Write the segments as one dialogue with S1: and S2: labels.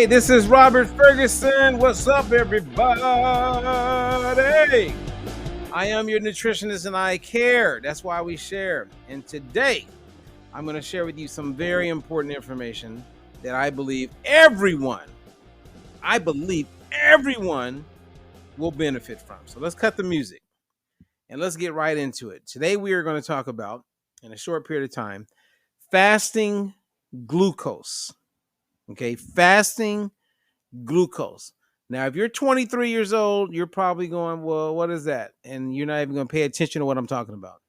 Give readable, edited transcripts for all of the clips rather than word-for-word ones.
S1: Hey, this is Robert Ferguson. What's up, everybody? I am your nutritionist and I care. That's why we share. And today, I'm going to share with you some very important information that I believe everyone will benefit from. So let's cut the music and let's get right into it. Today, we are going to talk about, in a short period of time, fasting glucose. Okay, fasting glucose. Now, if you're 23 years old, you're probably going, well, what is that? And you're not even going to pay attention to what I'm talking about.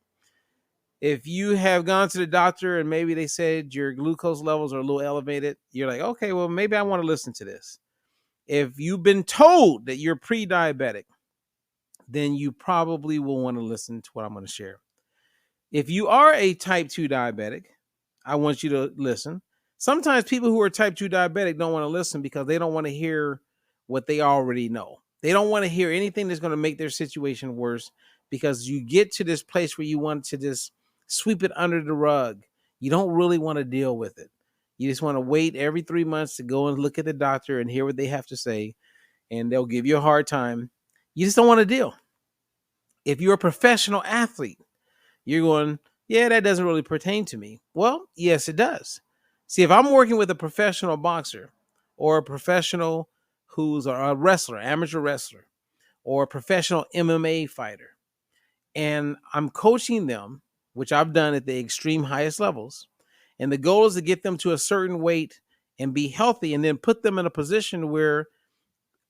S1: If you have gone to the doctor and maybe they said your glucose levels are a little elevated, you're like, okay, well, maybe I want to listen to this. If you've been told that you're pre-diabetic, then you probably will want to listen to what I'm going to share. If you are a type 2 diabetic, I want you to listen. Sometimes people who are type 2 diabetic don't want to listen because they don't want to hear what they already know. They don't want to hear anything that's going to make their situation worse, because you get to this place where you want to just sweep it under the rug. You don't really want to deal with it. You just want to wait every 3 months to go and look at the doctor and hear what they have to say, and they'll give you a hard time. You just don't want to deal. If you're a professional athlete, you're going, yeah, that doesn't really pertain to me. Well, yes, it does. See, if I'm working with a professional boxer or a professional who's a wrestler, amateur wrestler, or a professional MMA fighter, and I'm coaching them, which I've done at the extreme highest levels, and the goal is to get them to a certain weight and be healthy, and then put them in a position where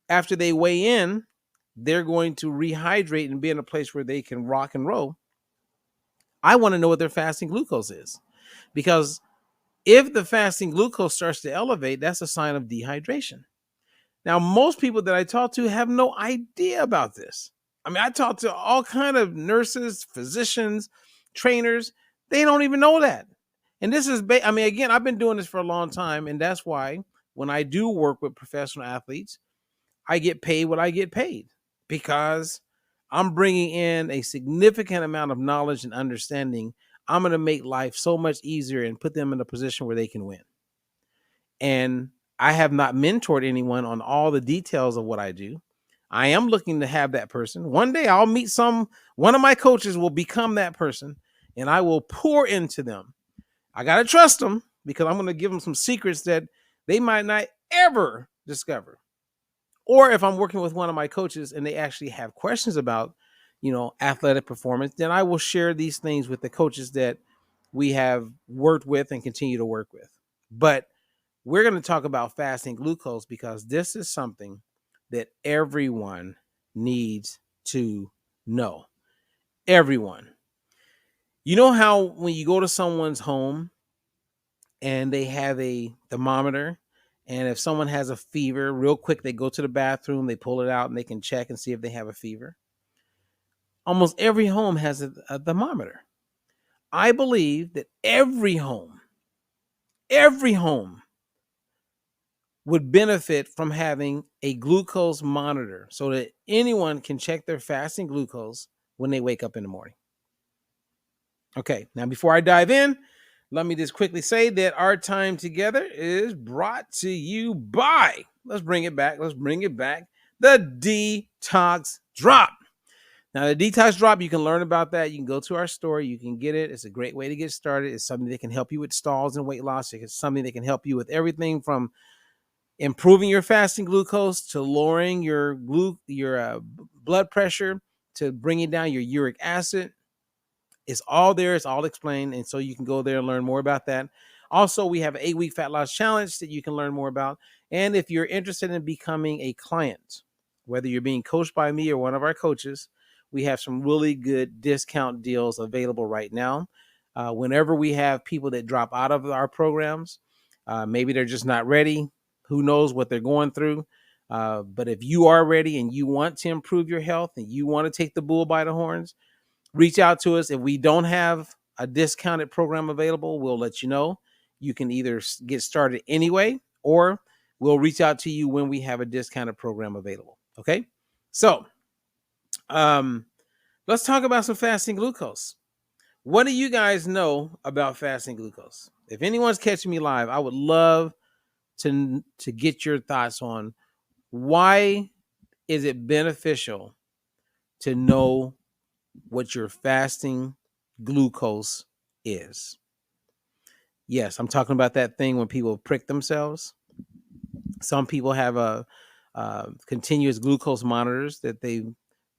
S1: after they weigh in, they're going to rehydrate and be in a place where they can rock and roll. I want to know what their fasting glucose is, because if the fasting glucose starts to elevate, that's a sign of dehydration. Now, most people that I talk to have no idea about this. I mean, I talk to all kinds of nurses, physicians, trainers. They don't even know that. And this is, again, I've been doing this for a long time. And that's why when I do work with professional athletes, I get paid what I get paid, because I'm bringing in a significant amount of knowledge and understanding. I'm going to make life so much easier and put them in a position where they can win. And I have not mentored anyone on all the details of what I do. I am looking to have that person. One day I'll meet one of my coaches will become that person, and I will pour into them. I got to trust them, because I'm going to give them some secrets that they might not ever discover. Or if I'm working with one of my coaches and they actually have questions about, athletic performance, then I will share these things with the coaches that we have worked with and continue to work with. But we're going to talk about fasting glucose, because this is something that everyone needs to know. Everyone. You know how when you go to someone's home and they have a thermometer, and if someone has a fever, real quick, they go to the bathroom, they pull it out, and they can check and see if they have a fever? Almost every home has a thermometer. I believe that every home would benefit from having a glucose monitor, so that anyone can check their fasting glucose when they wake up in the morning. Okay, now before I dive in, let me just quickly say that our time together is brought to you by, let's bring it back, the Detox Drop. Now, the Detox Drop, you can learn about that. You can go to our store. You can get it. It's a great way to get started. It's something that can help you with stalls and weight loss. It's something that can help you with everything from improving your fasting glucose to lowering your blood pressure to bringing down your uric acid. It's all there. It's all explained. And so you can go there and learn more about that. Also, we have an 8-week fat loss challenge that you can learn more about. And if you're interested in becoming a client, whether you're being coached by me or one of our coaches, we have some really good discount deals available right now. Whenever we have people that drop out of our programs, maybe they're just not ready. Who knows what they're going through? But if you are ready and you want to improve your health and you want to take the bull by the horns, reach out to us. If we don't have a discounted program available, we'll let you know. You can either get started anyway, or we'll reach out to you when we have a discounted program available. Okay? So, let's talk about some fasting glucose. What do you guys know about fasting glucose? If anyone's catching me live, I would love to get your thoughts on why is it beneficial to know what your fasting glucose is. Yes, I'm talking about that thing when people prick themselves. Some people have continuous glucose monitors that they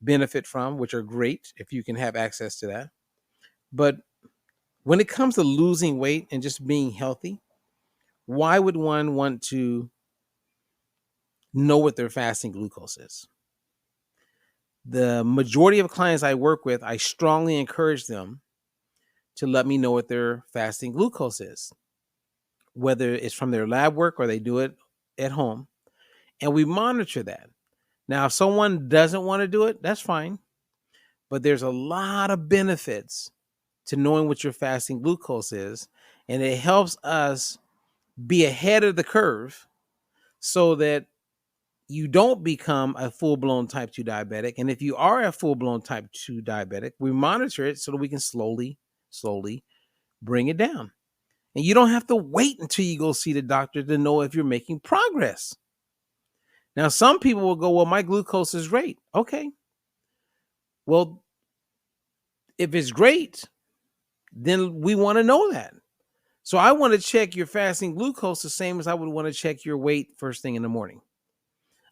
S1: benefit from, which are great if you can have access to that. But when it comes to losing weight and just being healthy, why would one want to know what their fasting glucose is? The majority of clients I work with, I strongly encourage them to let me know what their fasting glucose is, whether it's from their lab work or they do it at home. And we monitor that. Now, if someone doesn't want to do it, that's fine. But there's a lot of benefits to knowing what your fasting glucose is. And it helps us be ahead of the curve so that you don't become a full-blown type 2 diabetic. And if you are a full-blown type 2 diabetic, we monitor it so that we can slowly bring it down. And you don't have to wait until you go see the doctor to know if you're making progress. Now, some people will go, well, my glucose is great. Okay. Well, if it's great, then we want to know that. So I want to check your fasting glucose the same as I would want to check your weight first thing in the morning.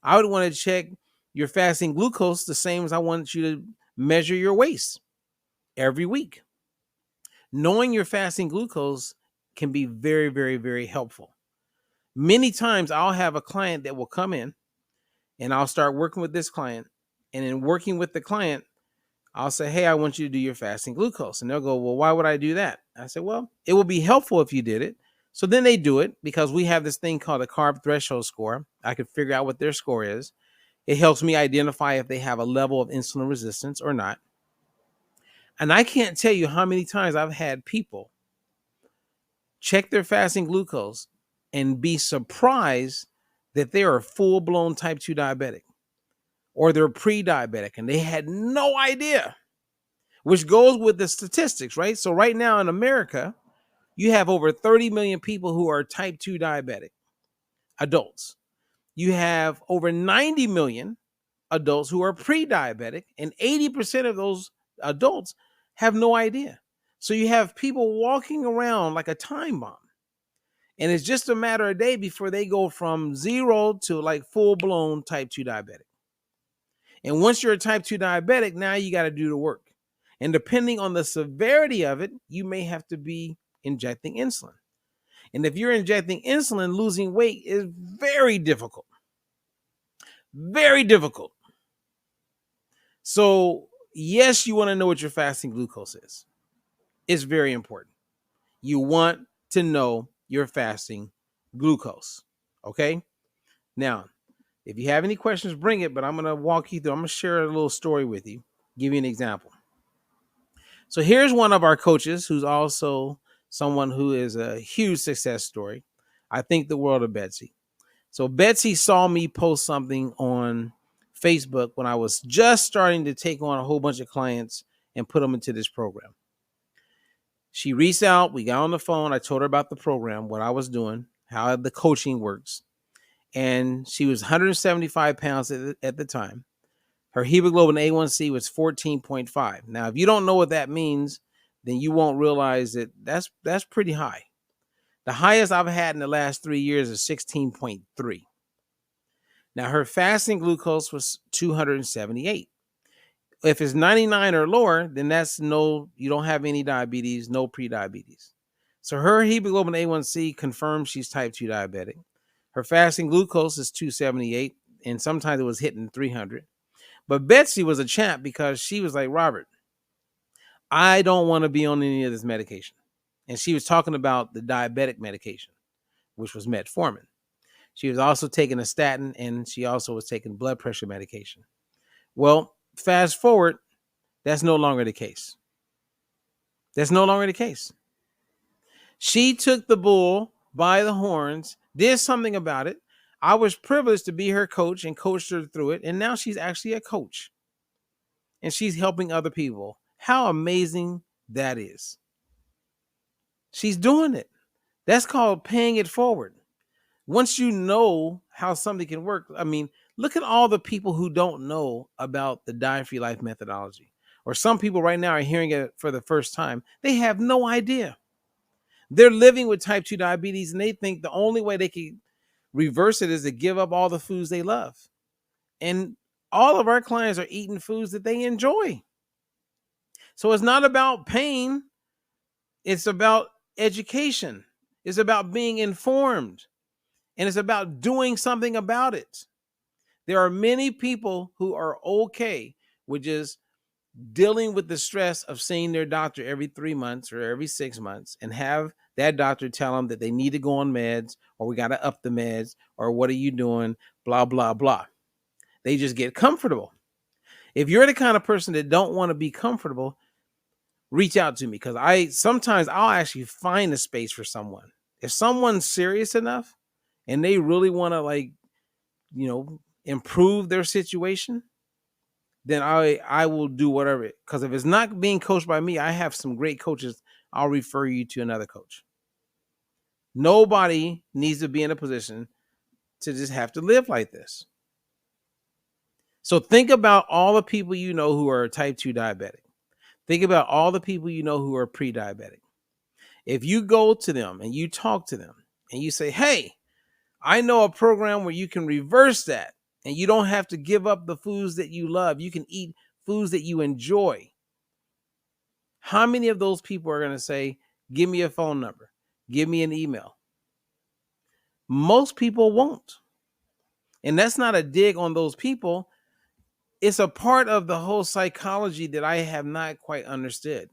S1: I would want to check your fasting glucose the same as I want you to measure your waist every week. Knowing your fasting glucose can be very, very, very helpful. Many times I'll have a client that will come in and I'll start working with this client. And in working with the client, I'll say, hey, I want you to do your fasting glucose. And they'll go, well, why would I do that? I said, well, it will be helpful if you did it. So then they do it because we have this thing called a carb threshold score. I can figure out what their score is. It helps me identify if they have a level of insulin resistance or not. And I can't tell you how many times I've had people check their fasting glucose and be surprised that they are full-blown type 2 diabetic or they're pre-diabetic and they had no idea, which goes with the statistics, right? So right now in America, you have over 30 million people who are type 2 diabetic, adults. You have over 90 million adults who are pre-diabetic, and 80% of those adults have no idea. So you have people walking around like a time bomb. And it's just a matter of day before they go from 0 to like full-blown type 2 diabetic. And once you're a type 2 diabetic, now you got to do the work. And depending on the severity of it, you may have to be injecting insulin. And if you're injecting insulin, losing weight is very difficult. Very difficult. So, yes, you want to know what your fasting glucose is. It's very important. You want to know your fasting glucose. Okay? Now, if you have any questions, bring it, but I'm going to walk you through. I'm going to share a little story with you, give you an example. So here's one of our coaches who's also someone who is a huge success story. I think the world of Betsy. So Betsy saw me post something on Facebook when I was just starting to take on a whole bunch of clients and put them into this program. She reached out. We got on the phone. I told her about the program, what I was doing, how the coaching works. And she was 175 pounds at the time. Her hemoglobin A1C was 14.5. Now, if you don't know what that means, then you won't realize that that's pretty high. The highest I've had in the last 3 years is 16.3. Now, her fasting glucose was 278. If it's 99 or lower, then that's you don't have any diabetes, no pre-diabetes. So her hemoglobin A1C confirms she's type 2 diabetic. Her fasting glucose is 278, and sometimes it was hitting 300. But Betsy was a champ because she was like, Robert, I don't want to be on any of this medication. And she was talking about the diabetic medication, which was metformin. She was also taking a statin, and she also was taking blood pressure medication. Well, fast forward, that's no longer the case. That's no longer the case. She took the bull by the horns, did something about it. I was privileged to be her coach and coached her through it. And now she's actually a coach. And she's helping other people. How amazing that is. She's doing it. That's called paying it forward. Once you know how something can work, I mean, look at all the people who don't know about the Diet Free Life methodology. Or some people right now are hearing it for the first time. They have no idea. They're living with type 2 diabetes and they think the only way they can reverse it is to give up all the foods they love. And all of our clients are eating foods that they enjoy. So it's not about pain, it's about education. It's about being informed, and it's about doing something about it. There are many people who are okay with just dealing with the stress of seeing their doctor every 3 months or every 6 months and have that doctor tell them that they need to go on meds, or we got to up the meds, or what are you doing, blah, blah, blah. They just get comfortable. If you're the kind of person that don't want to be comfortable, reach out to me, because I'll actually find a space for someone. If someone's serious enough and they really want to improve their situation, then I will do whatever. Because if it's not being coached by me, I have some great coaches. I'll refer you to another coach. Nobody needs to be in a position to just have to live like this. So think about all the people you know who are type 2 diabetic. Think about all the people you know who are pre-diabetic. If you go to them and you talk to them and you say, hey, I know a program where you can reverse that and you don't have to give up the foods that you love. You can eat foods that you enjoy. How many of those people are going to say, give me a phone number, give me an email? Most people won't. And that's not a dig on those people. It's a part of the whole psychology that I have not quite understood.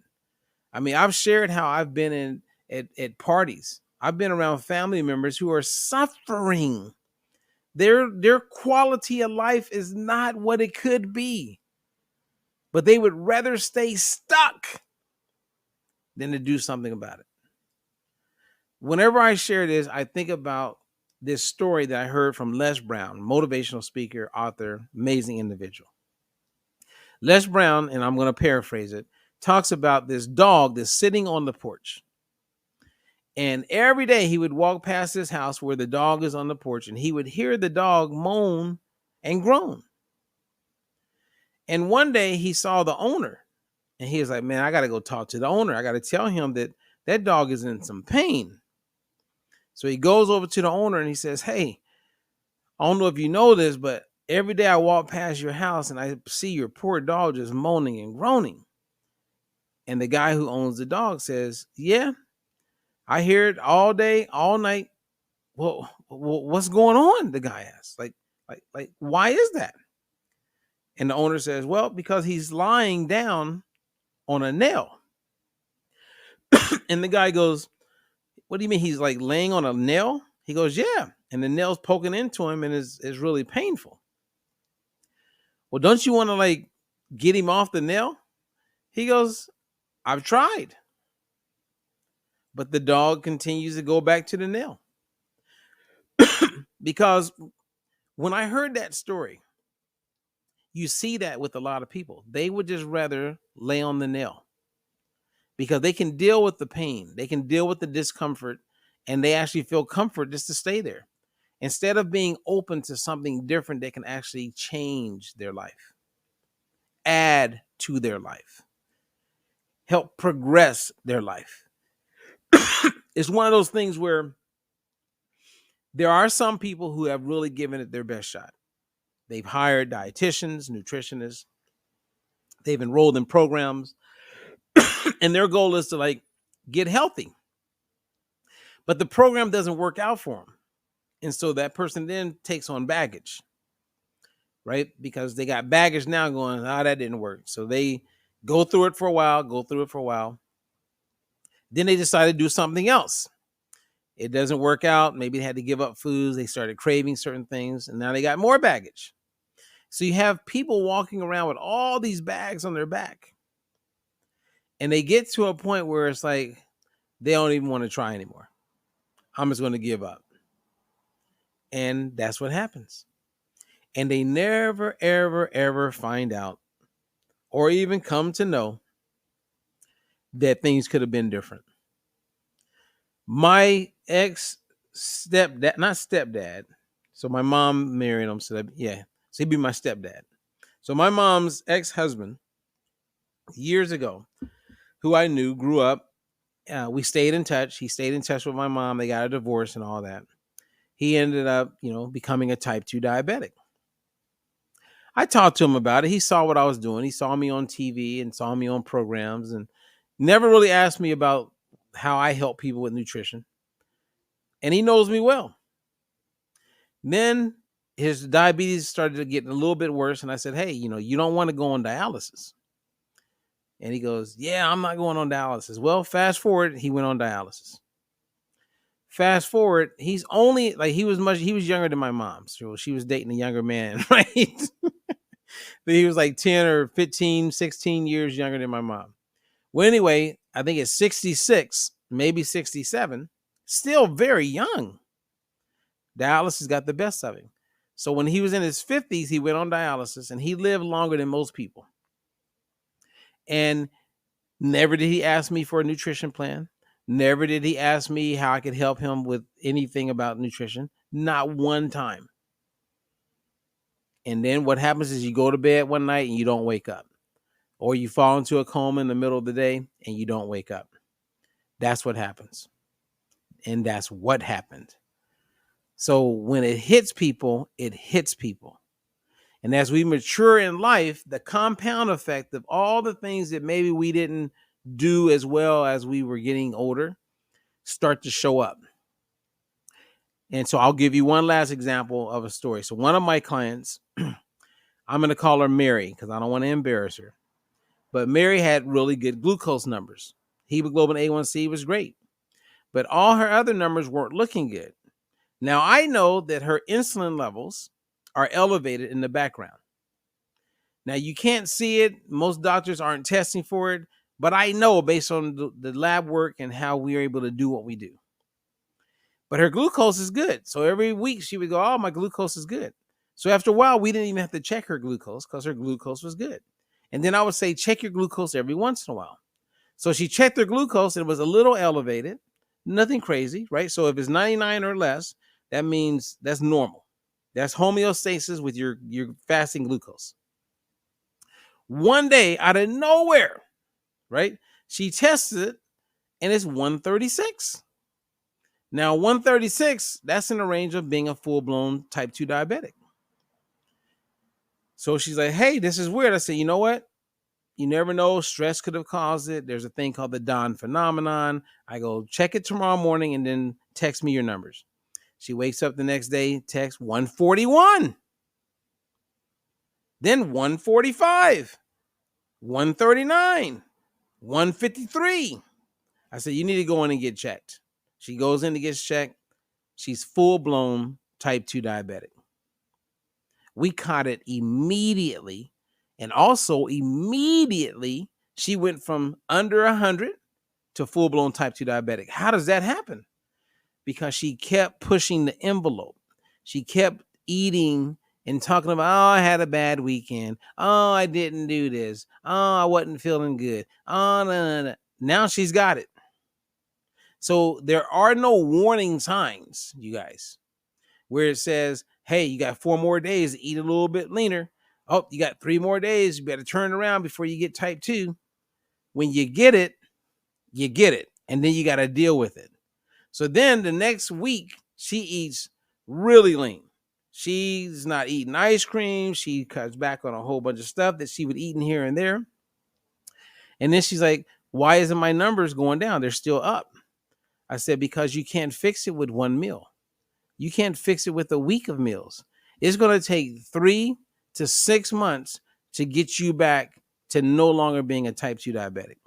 S1: I mean, I've shared how I've been at parties. I've been around family members who are suffering. Their quality of life is not what it could be, but they would rather stay stuck than to do something about it. Whenever I share this, I think about this story that I heard from Les Brown, motivational speaker, author, amazing individual. Les Brown, and I'm going to paraphrase it, talks about this dog that's sitting on the porch. And every day he would walk past his house where the dog is on the porch, and he would hear the dog moan and groan. And one day he saw the owner, and he was like, man, I got to go talk to the owner. I got to tell him that that dog is in some pain. So he goes over to the owner and he says, hey, I don't know if you know this, but every day I walk past your house and I see your poor dog just moaning and groaning. And the guy who owns the dog says, yeah, I hear it all day, all night. Well, what's going on? The guy asks, like, why is that? And the owner says, well, because he's lying down on a nail. And the guy goes, what do you mean he's like laying on a nail? He goes, yeah. And the nail's poking into him and is really painful. Well, don't you want to like get him off the nail? He goes, I've tried. But the dog continues to go back to the nail. Because when I heard that story, you see that with a lot of people. They would just rather lay on the nail because they can deal with the pain. They can deal with the discomfort, and they actually feel comfort just to stay there instead of being open to something different that can actually change their life, add to their life, help progress their life. It's one of those things where there are some people who have really given it their best shot. They've hired dietitians, nutritionists. They've enrolled in programs. And their goal is to like get healthy. But the program doesn't work out for them. And so that person then takes on baggage, right? Because they got baggage now going, that didn't work. So they go through it for a while. Then they decide to do something else. It doesn't work out. Maybe they had to give up foods. They started craving certain things. And now they got more baggage. So you have people walking around with all these bags on their back. And they get to a point where it's like, they don't even want to try anymore. I'm just going to give up. And that's what happens. And they never, ever, ever find out or even come to know that things could have been different. My ex stepdad, not stepdad. So my mom married him. So yeah, so he'd be my stepdad. So my mom's ex-husband years ago, who I knew, grew up. We stayed in touch. He stayed in touch with my mom. They got a divorce and all that. He ended up, becoming a type 2 diabetic. I talked to him about it. He saw what I was doing. He saw me on TV and saw me on programs and never really asked me about how I help people with nutrition. And he knows me well. Then his diabetes started to get a little bit worse. And I said, hey, you don't want to go on dialysis. And he goes, yeah, I'm not going on dialysis. Well, fast forward, he went on dialysis. Fast forward, he's only he was younger than my mom. So she was dating a younger man, right? He was like 10 or 15, 16 years younger than my mom. Well, anyway, I think it's 66, maybe 67, still very young. Dialysis got the best of him. So when he was in his 50s, he went on dialysis and he lived longer than most people. And never did he ask me for a nutrition plan. Never did he ask me how I could help him with anything about nutrition. Not one time. And then what happens is you go to bed one night and you don't wake up. Or you fall into a coma in the middle of the day and you don't wake up. That's what happens. And that's what happened. So when it hits people, it hits people. And as we mature in life, the compound effect of all the things that maybe we didn't do as well as we were getting older start to show up. And so I'll give you one last example of a story. So one of my clients, I'm going to call her Mary because I don't want to embarrass her. But Mary had really good glucose numbers. Hemoglobin A1C was great. But all her other numbers weren't looking good. Now, I know that her insulin levels are elevated in the background. Now, you can't see it. Most doctors aren't testing for it. But I know based on the lab work and how we are able to do what we do. But her glucose is good. So every week she would go, oh, my glucose is good. So after a while, we didn't even have to check her glucose because her glucose was good. And then I would say, check your glucose every once in a while. So she checked her glucose and it was a little elevated. Nothing crazy, right? So if it's 99 or less, that means that's normal. That's homeostasis with your fasting glucose. One day, out of nowhere, right? She tested it and it's 136. Now, 136, that's in the range of being a full-blown type 2 diabetic. So she's like, hey, this is weird. I said, you know what? You never know. Stress could have caused it. There's a thing called the Don phenomenon. I go, check it tomorrow morning and then text me your numbers. She wakes up the next day, text 141. Then 145, 139, 153. I said, you need to go in and get checked. She goes in to get checked. She's full-blown type 2 diabetic. We caught it immediately. And also immediately, she went from under 100 to full-blown type 2 diabetic. How does that happen? Because she kept pushing the envelope. She kept eating and talking about, oh, I had a bad weekend. Oh, I didn't do this. Oh, I wasn't feeling good. Oh, no. Now she's got it. So there are no warning signs, you guys, where it says, hey, you got 4 more days to eat a little bit leaner. Oh, you got 3 more days. You better turn around before you get type 2. When you get it, you get it. And then you got to deal with it. So then the next week, she eats really lean. She's not eating ice cream. She cuts back on a whole bunch of stuff that she would eat in here and there. And then she's like, why isn't my numbers going down? They're still up. I said, because you can't fix it with one meal. You can't fix it with a week of meals. It's going to take 3 to 6 months to get you back to no longer being a type 2 diabetic.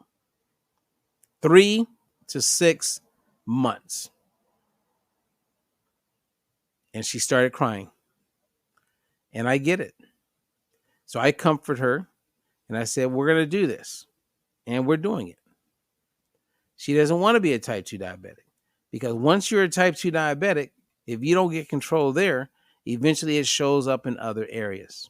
S1: 3 to 6 months. And she started crying. And I get it. So I comfort her and I said, we're going to do this. And we're doing it. She doesn't want to be a type 2 diabetic because once you're a type 2 diabetic, if you don't get control there, eventually it shows up in other areas.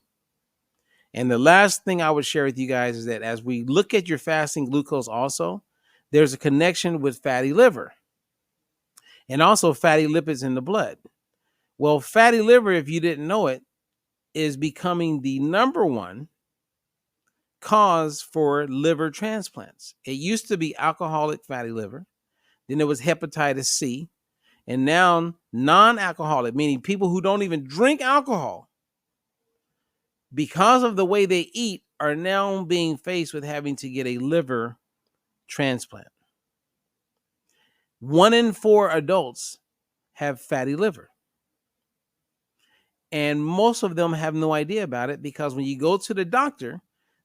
S1: And the last thing I would share with you guys is that as we look at your fasting glucose also, there's a connection with fatty liver. and also fatty lipids in the blood. Well, fatty liver, if you didn't know it, is becoming the number one cause for liver transplants. It used to be alcoholic fatty liver, then it was hepatitis C, and now non-alcoholic, meaning people who don't even drink alcohol, because of the way they eat, are now being faced with having to get a liver transplant. 1 in 4 adults have fatty liver. And most of them have no idea about it, because when you go to the doctor,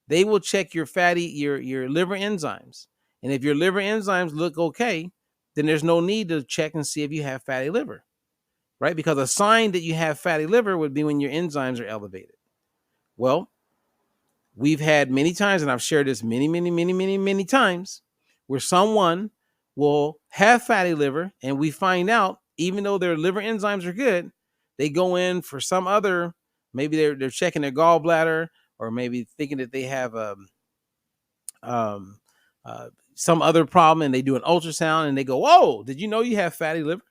S1: they will check your liver enzymes. And if your liver enzymes look okay, then there's no need to check and see if you have fatty liver, right? Because a sign that you have fatty liver would be when your enzymes are elevated. Well, we've had many times, and I've shared this many times, where someone will have fatty liver, and we find out, even though their liver enzymes are good, they go in for some other, maybe they're checking their gallbladder, or maybe thinking that they have some other problem, and they do an ultrasound and they go, "Whoa, did you know you have fatty liver?"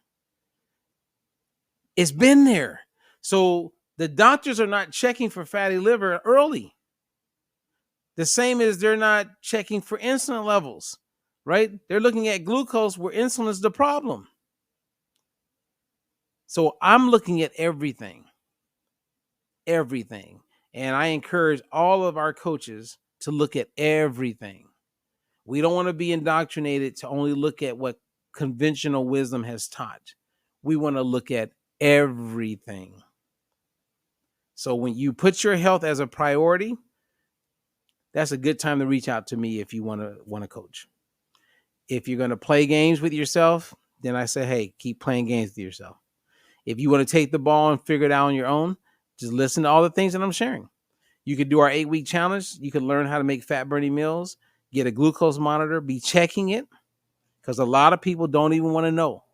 S1: It's been there. So the doctors are not checking for fatty liver early. The same as they're not checking for insulin levels, right? They're looking at glucose where insulin is the problem. So I'm looking at everything. And I encourage all of our coaches to look at everything. We don't want to be indoctrinated to only look at what conventional wisdom has taught. We want to look at everything. So when you put your health as a priority, that's a good time to reach out to me if you want to coach. If you're going to play games with yourself, then I say, hey, keep playing games with yourself. If you want to take the ball and figure it out on your own, just listen to all the things that I'm sharing. You could do our 8-week challenge. You could learn how to make fat-burning meals, get a glucose monitor, be checking it, because a lot of people don't even want to know.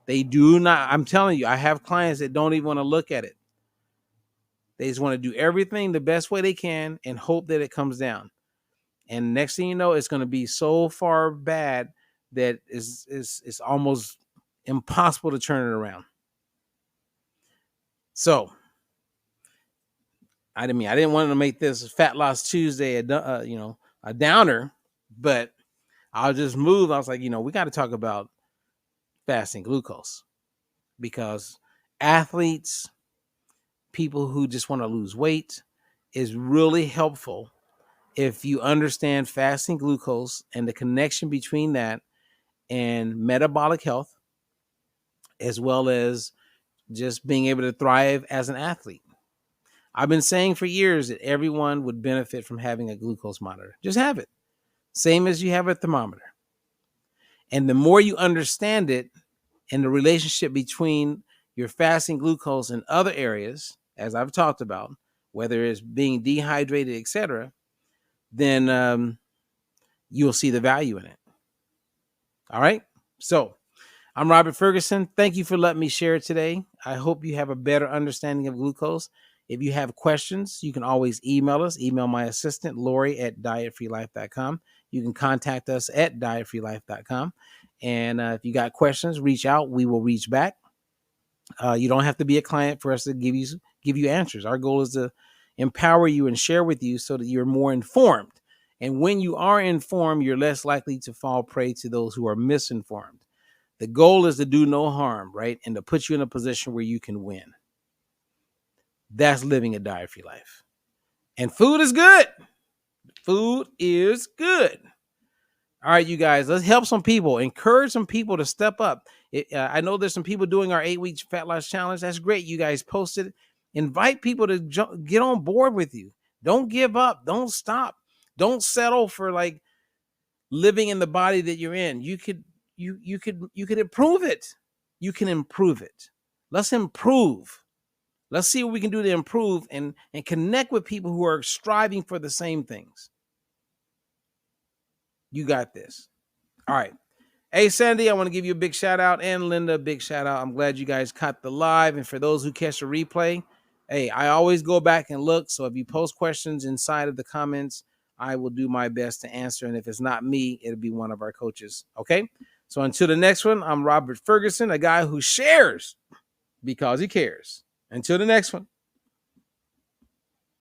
S1: They do not. I'm telling you, I have clients that don't even want to look at it. They just want to do everything the best way they can and hope that it comes down. And next thing you know, it's going to be so far bad that it's almost impossible to turn it around. So, I didn't want to make this Fat Loss Tuesday a downer, but I'll just move. I was like, we got to talk about fasting glucose, because athletes, people who just want to lose weight, is really helpful if you understand fasting glucose and the connection between that and metabolic health, as well as just being able to thrive as an athlete. I've been saying for years that everyone would benefit from having a glucose monitor. Just have it. Same as you have a thermometer. And the more you understand it and the relationship between your fasting glucose and other areas, as I've talked about, whether it's being dehydrated, etc., then you'll see the value in it. All right. So I'm Robert Ferguson. Thank you for letting me share today. I hope you have a better understanding of glucose. If you have questions, you can always email us. Email my assistant, Lori, at dietfreelife.com. You can contact us at dietfreelife.com. And if you got questions, reach out. We will reach back. You don't have to be a client for us to give you answers. Our goal is to empower you and share with you so that you're more informed. And when you are informed, you're less likely to fall prey to those who are misinformed. The goal is to do no harm, right? And to put you in a position where you can win. That's living a diet-free life. And food is good. Food is good. All right, you guys, let's help some people. Encourage some people to step up. I know there's some people doing our 8-week fat loss challenge. That's great. You guys posted it. Invite people to get on board with you. Don't give up. Don't stop. Don't settle for like living in the body that you're in. You could improve it. You can improve it. Let's improve. Let's see what we can do to improve and connect with people who are striving for the same things. You got this. All right. Hey, Sandy, I want to give you a big shout out, and Linda, a big shout out. I'm glad you guys caught the live. And for those who catch the replay, hey, I always go back and look. So if you post questions inside of the comments, I will do my best to answer. And if it's not me, it'll be one of our coaches. Okay. So until the next one, I'm Robert Ferguson, a guy who shares because he cares. Until the next one.